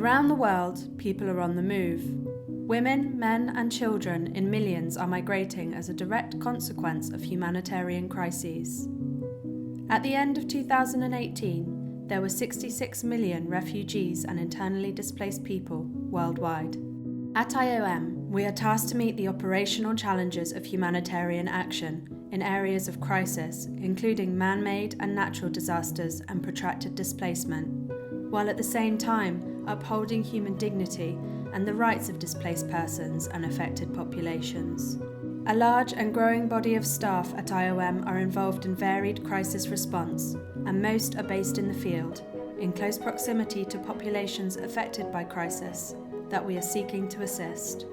Around the world, people are on the move. Women, men, and children in millions are migrating as a direct consequence of humanitarian crises. At the end of 2018, there were 66 million refugees and internally displaced people worldwide. At IOM, we are tasked to meet the operational challenges of humanitarian action in areas of crisis, including man-made and natural disasters and protracted displacement, while at the same time upholding human dignity and the rights of displaced persons and affected populations. A large and growing body of staff at IOM are involved in varied crisis response, and most are based in the field, in close proximity to populations affected by crisis that we are seeking to assist.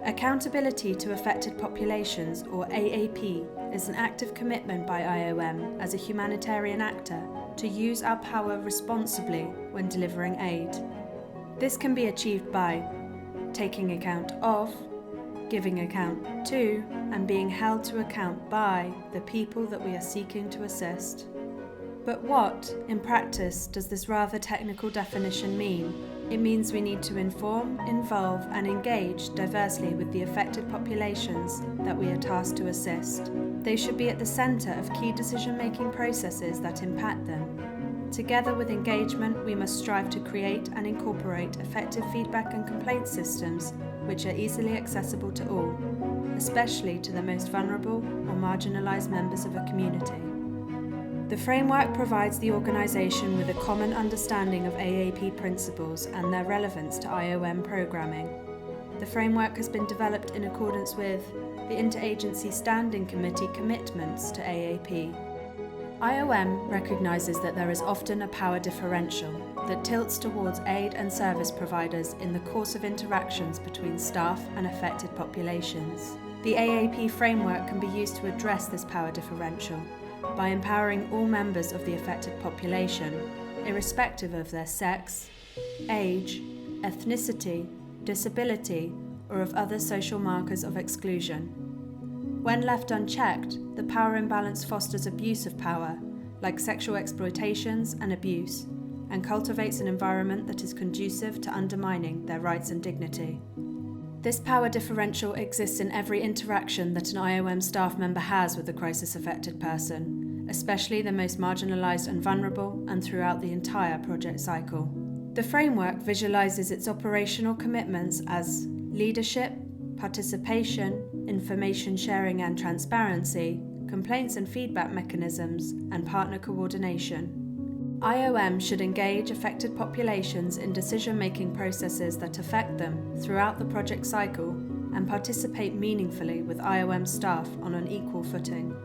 Accountability to Affected Populations, or AAP, is an active commitment by IOM as a humanitarian actor to use our power responsibly when delivering aid. This can be achieved by taking account of, giving account to, and being held to account by the people that we are seeking to assist. But what, in practice, does this rather technical definition mean? It means we need to inform, involve, and engage diversely with the affected populations that we are tasked to assist. They should be at the centre of key decision-making processes that impact them. Together with engagement, we must strive to create and incorporate effective feedback and complaint systems which are easily accessible to all, especially to the most vulnerable or marginalised members of a community. The framework provides the organisation with a common understanding of AAP principles and their relevance to IOM programming. The framework has been developed in accordance with the Interagency Standing Committee commitments to AAP. IOM recognises that there is often a power differential that tilts towards aid and service providers in the course of interactions between staff and affected populations. The AAP framework can be used to address this power differential by empowering all members of the affected population, irrespective of their sex, age, ethnicity, disability, or of other social markers of exclusion. When left unchecked, the power imbalance fosters abuse of power, like sexual exploitations and abuse, and cultivates an environment that is conducive to undermining their rights and dignity. This power differential exists in every interaction that an IOM staff member has with a crisis-affected person, especially the most marginalised and vulnerable, and throughout the entire project cycle. The framework visualises its operational commitments as leadership, participation, information sharing and transparency, complaints and feedback mechanisms, and partner coordination. IOM should engage affected populations in decision-making processes that affect them throughout the project cycle and participate meaningfully with IOM staff on an equal footing.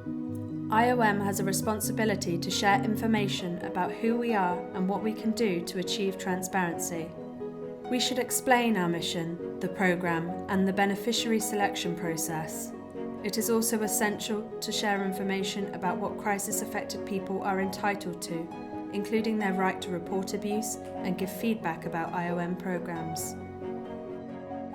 IOM has a responsibility to share information about who we are and what we can do to achieve transparency. We should explain our mission, the programme, and the beneficiary selection process. It is also essential to share information about what crisis-affected people are entitled to, including their right to report abuse and give feedback about IOM programmes.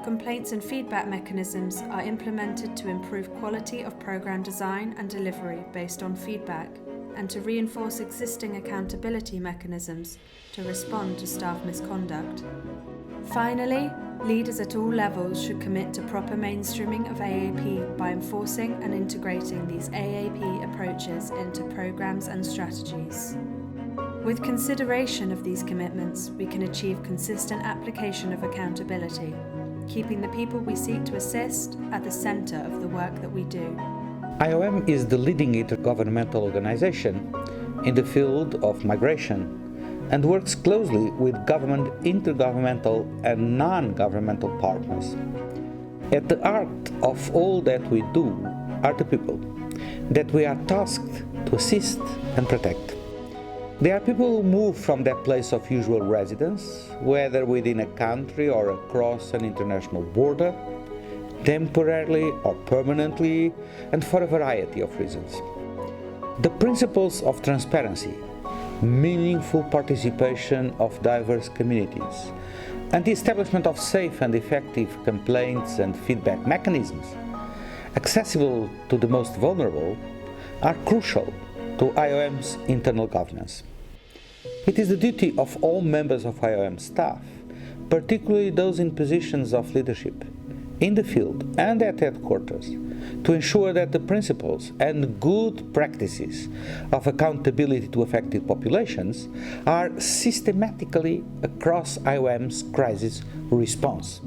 Complaints and feedback mechanisms are implemented to improve quality of programme design and delivery based on feedback, and to reinforce existing accountability mechanisms to respond to staff misconduct. Finally, leaders at all levels should commit to proper mainstreaming of AAP by enforcing and integrating these AAP approaches into programmes and strategies. With consideration of these commitments, we can achieve consistent application of accountability, keeping the people we seek to assist at the centre of the work that we do. IOM is the leading intergovernmental organization in the field of migration and works closely with government, intergovernmental and non-governmental partners. At the heart of all that we do are the people that we are tasked to assist and protect. They are people who move from their place of usual residence, whether within a country or across an international border, temporarily or permanently, and for a variety of reasons. The principles of transparency, meaningful participation of diverse communities, and the establishment of safe and effective complaints and feedback mechanisms accessible to the most vulnerable are crucial to IOM's internal governance. It is the duty of all members of IOM staff, particularly those in positions of leadership, in the field and at headquarters, to ensure that the principles and good practices of accountability to affected populations are systematically across IOM's crisis response.